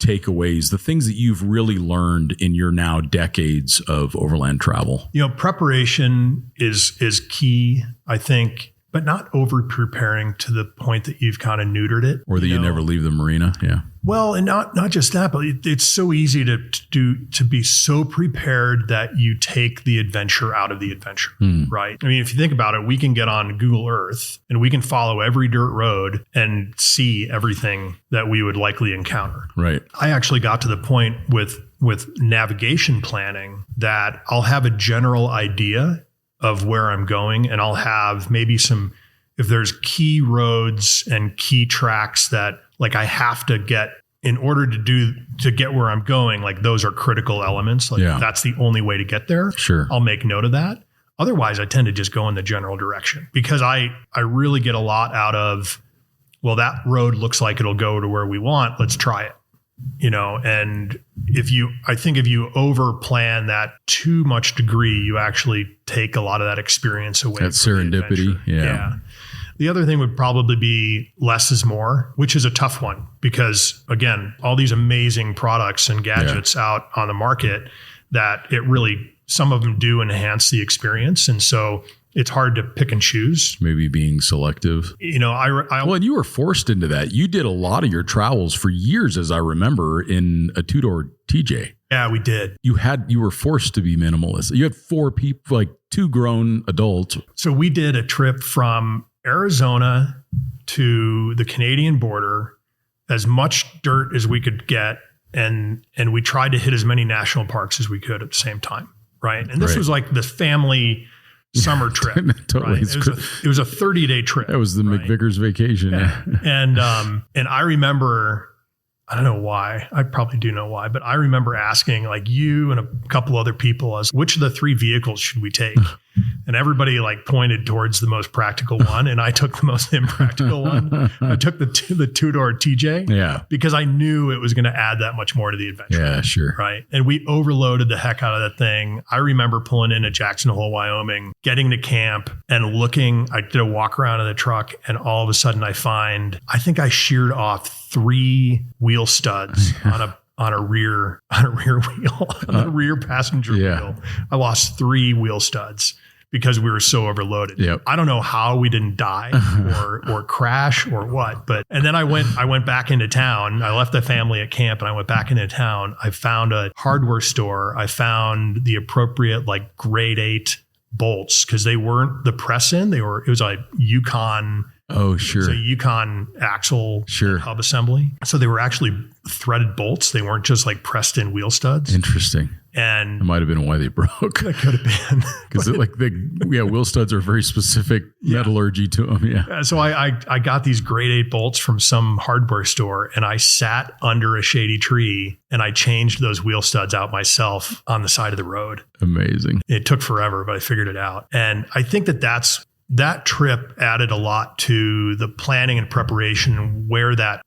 takeaways, the things that you've really learned in your now decades of overland travel? Preparation is key, I think, but not over preparing to the point that you've kind of neutered it. Or that you never leave the marina. Yeah. Well, and not just that, but it's so easy to be so prepared that you take the adventure out of the adventure, right? I mean, if you think about it, we can get on Google Earth and we can follow every dirt road and see everything that we would likely encounter. Right. I actually got to the point with navigation planning that I'll have a general idea of where I'm going, and I'll have maybe if there's key roads and key tracks that like I have to get in order to get where I'm going, like those are critical elements. Like that's the only way to get there. Sure. I'll make note of that. Otherwise I tend to just go in the general direction because I really get a lot out of, well, that road looks like it'll go to where we want. Let's try it. And if you over plan that too much degree, you actually take a lot of that experience away. That serendipity. Yeah. The other thing would probably be less is more, which is a tough one because again, all these amazing products and gadgets out on the market that some of them do enhance the experience. And so it's hard to pick and choose. Maybe being selective. Well, and you were forced into that. You did a lot of your travels for years, as I remember, in a 2-door TJ. Yeah, we did. You were forced to be minimalist. You had 4 people, like 2 grown adults. So we did a trip from Arizona to the Canadian border, as much dirt as we could get. And we tried to hit as many national parks as we could at the same time. Right. And this was like the family summer trip. Totally. Right? It was a 30-day trip. That was the McVickers vacation. Yeah. And I remember, I don't know why, I probably do know why, but I remember asking like you and a couple other people which of the 3 vehicles should we take? And everybody like pointed towards the most practical one. And I took the most impractical one. I took the 2-door TJ. Yeah. Because I knew it was going to add that much more to the adventure. Yeah, sure. Right. And we overloaded the heck out of that thing. I remember pulling in at Jackson Hole, Wyoming, getting to camp and looking. I did a walk around in the truck and all of a sudden I think I sheared off 3 wheel studs on a rear wheel, on the rear passenger wheel. I lost 3 wheel studs because we were so overloaded. Yep. I don't know how we didn't die or crash or what, and then I went back into town. I left the family at camp and I went back into town. I found a hardware store. I found the appropriate like grade 8 bolts because they weren't the press in. It was a Yukon. Oh, sure. It's a Yukon axle hub assembly. So they were actually threaded bolts. They weren't just like pressed in wheel studs. Interesting. And that might have been why they broke. That could have been. Because wheel studs are very specific metallurgy to them. Yeah. So I got these grade 8 bolts from some hardware store and I sat under a shady tree and I changed those wheel studs out myself on the side of the road. Amazing. It took forever, but I figured it out. And I think that trip added a lot to the planning and preparation where that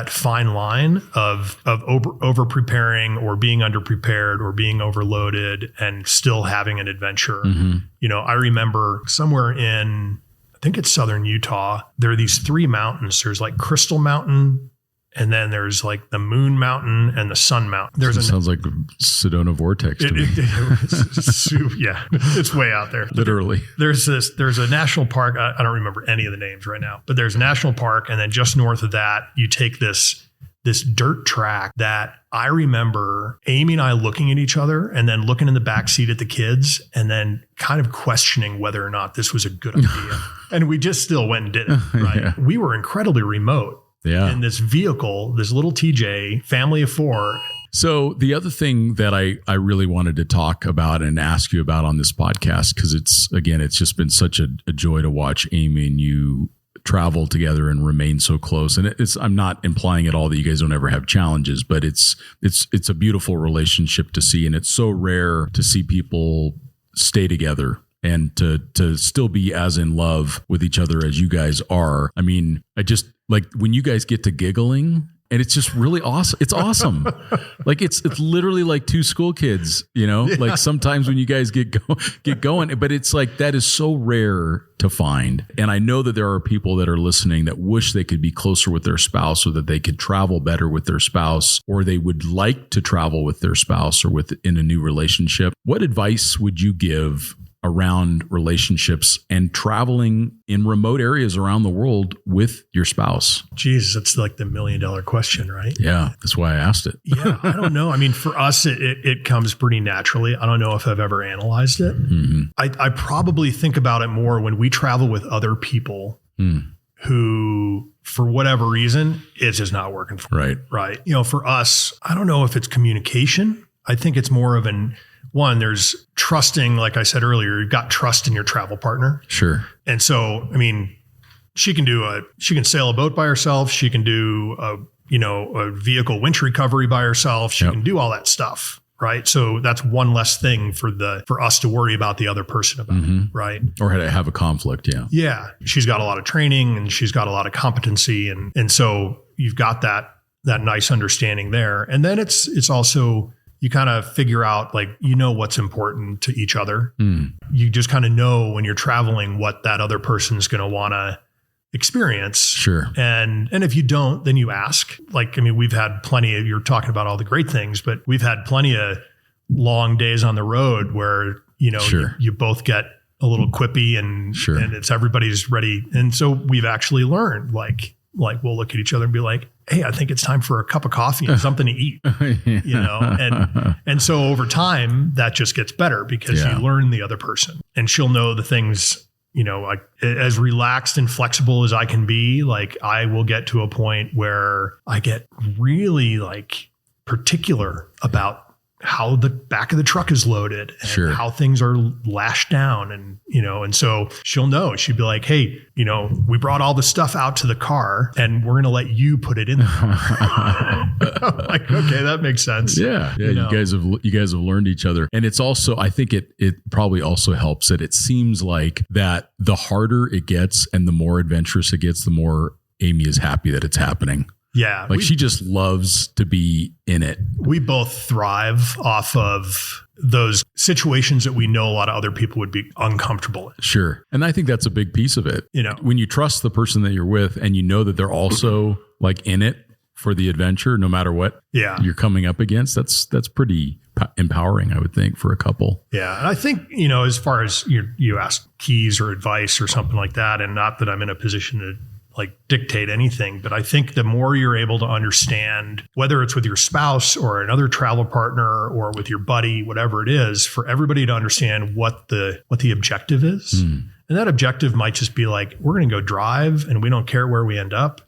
fine line of over preparing or being underprepared or being overloaded and still having an adventure. Mm-hmm. I remember somewhere in, I think it's southern Utah, there are these 3 mountains. There's like Crystal Mountain, and then there's like the Moon Mountain and the Sun Mountain. Sounds like Sedona Vortex to me. It's way out there. Literally. There's a national park. I don't remember any of the names right now, but there's a national park. And then just north of that, you take this dirt track that I remember Amy and I looking at each other and then looking in the back seat at the kids and then kind of questioning whether or not this was a good idea. And we just still went and did it. Right. Yeah. We were incredibly remote. Yeah. And this vehicle, this little TJ, family of 4. So the other thing that I really wanted to talk about and ask you about on this podcast, because it's just been such a joy to watch Amy and you travel together and remain so close. And I'm not implying at all that you guys don't ever have challenges, but it's a beautiful relationship to see. And it's so rare to see people stay together and to still be as in love with each other as you guys are. I mean, I just like when you guys get to giggling and it's just really awesome. It's awesome. Like it's literally like 2 school kids, like sometimes when you guys get going, but it's like, that is so rare to find. And I know that there are people that are listening that wish they could be closer with their spouse so that they could travel better with their spouse, or they would like to travel with their spouse or in a new relationship. What advice would you give around relationships and traveling in remote areas around the world with your spouse? Jesus, that's like the $1 million question, right? Yeah, that's why I asked it. Yeah, I don't know. I mean, for us, it comes pretty naturally. I don't know if I've ever analyzed it. Mm-hmm. I probably think about it more when we travel with other people who, for whatever reason, it's just not working for them. Right. For us, I don't know if it's communication. I think it's more of there's trusting, like I said earlier, you've got trust in your travel partner. Sure. And so, I mean, she can sail a boat by herself. She can do a vehicle winch recovery by herself. She can do all that stuff. Right. So that's one less thing for us to worry about the other person about. Mm-hmm. Right. Or to have a conflict. Yeah. Yeah. She's got a lot of training and she's got a lot of competency. And so you've got that nice understanding there. And then it's also, you kind of figure out what's important to each other. You just kind of know when you're traveling what that other person's going to want to experience. Sure. And if you don't, then you ask. We've had plenty of, you're talking about all the great things, but we've had plenty of long days on the road where, you both get a little quippy and it's everybody's ready. And so we've actually learned we'll look at each other and be like, hey, I think it's time for a cup of coffee and something to eat, and so over time that just gets better because you learn the other person and she'll know the things, as relaxed and flexible as I can be. I will get to a point where I get really particular about how the back of the truck is loaded and how things are lashed down. And so she'll know, she'd be like, hey, we brought all the stuff out to the car and we're going to let you put it in the car. I'm like, okay, that makes sense. Yeah. Yeah. You guys have learned each other. And it's also, I think it probably also helps that it seems like that the harder it gets and the more adventurous it gets, the more Amy is happy that it's happening. Yeah. She just loves to be in it. We both thrive off of those situations that we know a lot of other people would be uncomfortable in. Sure. And I think that's a big piece of it. When you trust the person that you're with and you know that they're also in it for the adventure, no matter what you're coming up against. That's pretty empowering, I would think, for a couple. Yeah. And I think, as far as you ask keys or advice or something like that, and not that I'm in a position to dictate anything, but I think the more you're able to understand, whether it's with your spouse or another travel partner or with your buddy, whatever it is, for everybody to understand what the objective is. And that objective might just be we're going to go drive and we don't care where we end up.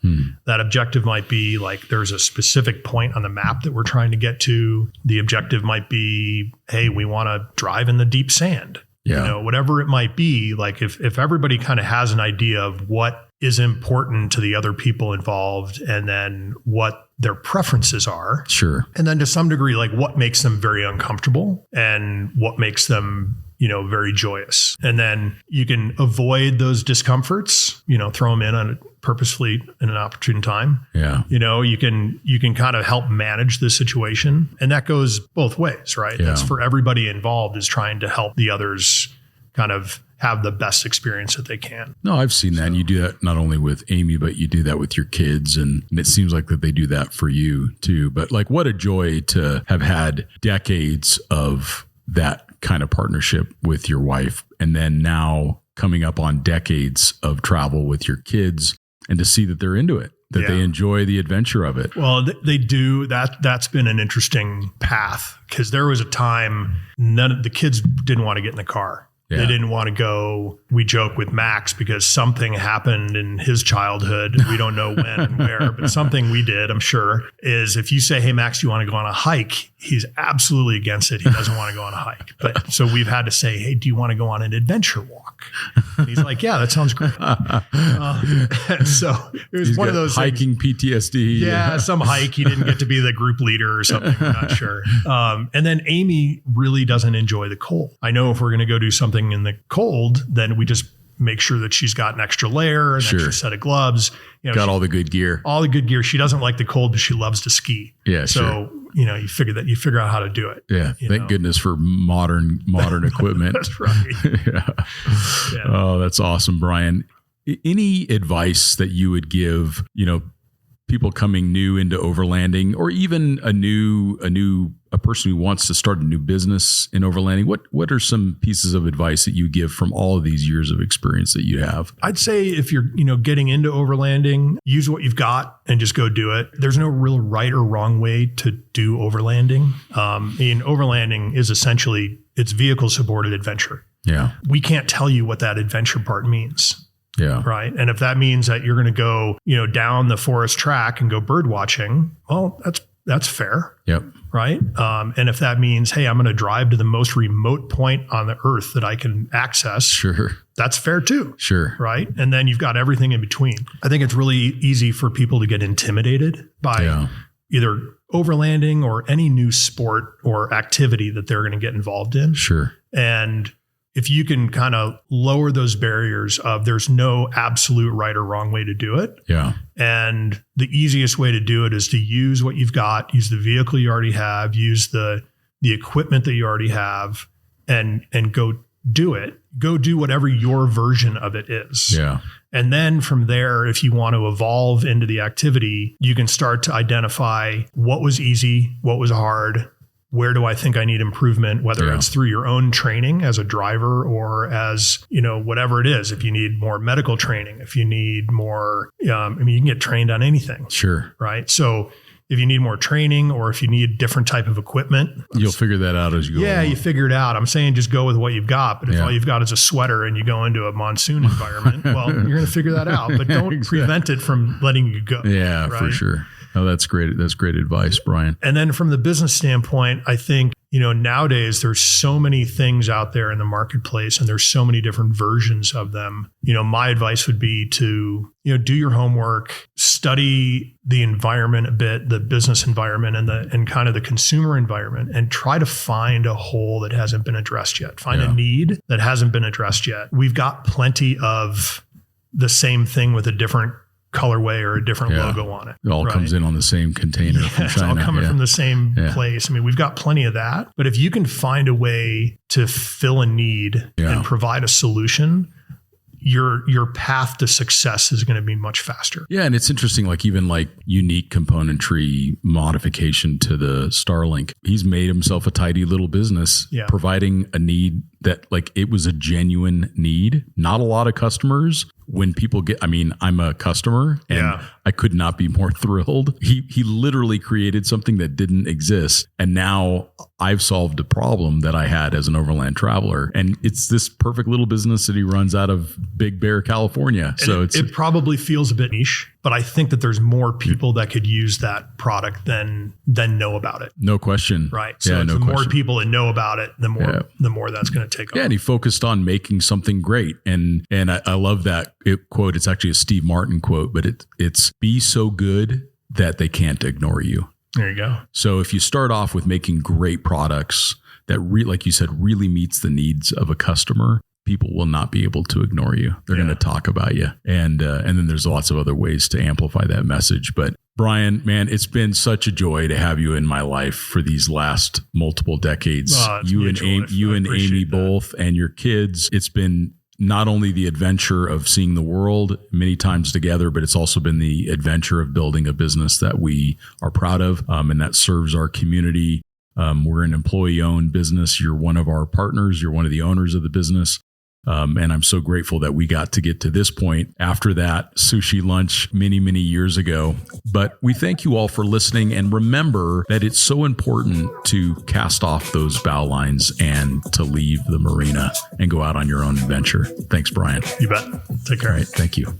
That objective might be there's a specific point on the map that we're trying to get to. The objective might be, hey, we want to drive in the deep sand. Yeah. Whatever it might be, if everybody kind of has an idea of what is important to the other people involved and then what their preferences are. Sure. And then to some degree, what makes them very uncomfortable and what makes them, very joyous. And then you can avoid those discomforts, throw them in on purposefully in an opportune time. Yeah. You can kind of help manage the situation. And that goes both ways, right? Yeah. That's for everybody involved is trying to help the others kind of have the best experience that they can. No, I've seen that. And you do that not only with Amy, but you do that with your kids. And it seems like that they do that for you too. But what a joy to have had decades of that kind of partnership with your wife. And then now coming up on decades of travel with your kids and to see that they're into it, that they enjoy the adventure of it. Well, they do. That's been an interesting path because there was a time none of the kids didn't want to get in the car. Yeah. They didn't want to go. We joke with Max because something happened in his childhood. We don't know when and where, but something we did, I'm sure, is if you say, hey, Max, do you want to go on a hike? He's absolutely against it. He doesn't want to go on a hike. But so we've had to say, hey, do you want to go on an adventure walk? And he's like, yeah, that sounds great. So it was one of those hiking things. PTSD. Yeah, some hike. He didn't get to be the group leader or something. I'm not sure. And then Amy really doesn't enjoy the cold. I know if we're going to go do something in the cold, then we just make sure that she's got an extra layer, an extra set of gloves. Got all the good gear. All the good gear. She doesn't like the cold, but she loves to ski. Yeah, so, you figure out how to do it. Yeah. Thank goodness for modern equipment. That's right. Yeah. Oh, that's awesome, Brian. Any advice that you would give, people coming new into overlanding, or even a person who wants to start a new business in overlanding? What are some pieces of advice that you give from all of these years of experience that you have? I'd say if you're, getting into overlanding, use what you've got and just go do it. There's no real right or wrong way to do overlanding. Overlanding is essentially, it's vehicle supported adventure. Yeah. We can't tell you what that adventure part means. Yeah. Right. And if that means that you're going to go, down the forest track and go bird watching, well, that's fair. Yep. Right. And if that means, hey, I'm going to drive to the most remote point on the earth that I can access. Sure. That's fair too. Sure. Right. And then you've got everything in between. I think it's really easy for people to get intimidated by either overlanding or any new sport or activity that they're going to get involved in. Sure. And if you can kind of lower those barriers of there's no absolute right or wrong way to do it. Yeah. And the easiest way to do it is to use what you've got, use the vehicle you already have, use the equipment that you already have and go do it. Go do whatever your version of it is. Yeah. And then from there, if you want to evolve into the activity, you can start to identify what was easy, what was hard. Where do I think I need improvement, whether it's through your own training as a driver or as, whatever it is. If you need more medical training, if you need more, you can get trained on anything. Sure. Right. So if you need more training or if you need different type of equipment, you'll figure that out as you go. Yeah, you figure it out. I'm saying just go with what you've got. But if all you've got is a sweater and you go into a monsoon environment, well, you're going to figure that out. But don't prevent it from letting you go. Yeah, right? For sure. Oh, that's great. That's great advice, Brian. And then from the business standpoint, I think, nowadays there's so many things out there in the marketplace and there's so many different versions of them. My advice would be to, do your homework, study the environment a bit, the business environment and kind of the consumer environment, and try to find a hole that hasn't been addressed yet. Find a need that hasn't been addressed yet. We've got plenty of the same thing with a different colorway or a different logo on it. It all comes in on the same container from China. It's all coming from the same place. I mean, we've got plenty of that. But if you can find a way to fill a need and provide a solution, your path to success is going to be much faster. Yeah. And it's interesting, like even like unique componentry modification to the Starlink. He's made himself a tidy little business, providing a need that like it was a genuine need. Not a lot of customers. When people get, I mean, I'm a customer and I could not be more thrilled. He literally created something that didn't exist. And now I've solved a problem that I had as an overland traveler. And it's this perfect little business that he runs out of Big Bear, California. And so it probably feels a bit niche, but I think that there's more people that could use that product than know about it. No question. Right. So the more people that know about it, the more that's going to take off. Yeah. And he focused on making something great. And I love that quote. It's actually a Steve Martin quote, but it's be so good that they can't ignore you. There you go. So if you start off with making great products that like you said, really meets the needs of a customer, people will not be able to ignore you. They're going to talk about you. And then there's lots of other ways to amplify that message. But Brian, man, it's been such a joy to have you in my life for these last multiple decades. You and Amy both, and your kids. It's been not only the adventure of seeing the world many times together, but it's also been the adventure of building a business that we are proud of, and that serves our community. We're an employee-owned business. You're one of our partners. You're one of the owners of the business. And I'm so grateful that we got to get to this point after that sushi lunch many, many years ago. But we thank you all for listening. And remember that it's so important to cast off those bow lines and to leave the marina and go out on your own adventure. Thanks, Brian. You bet. Take care. All right. Thank you.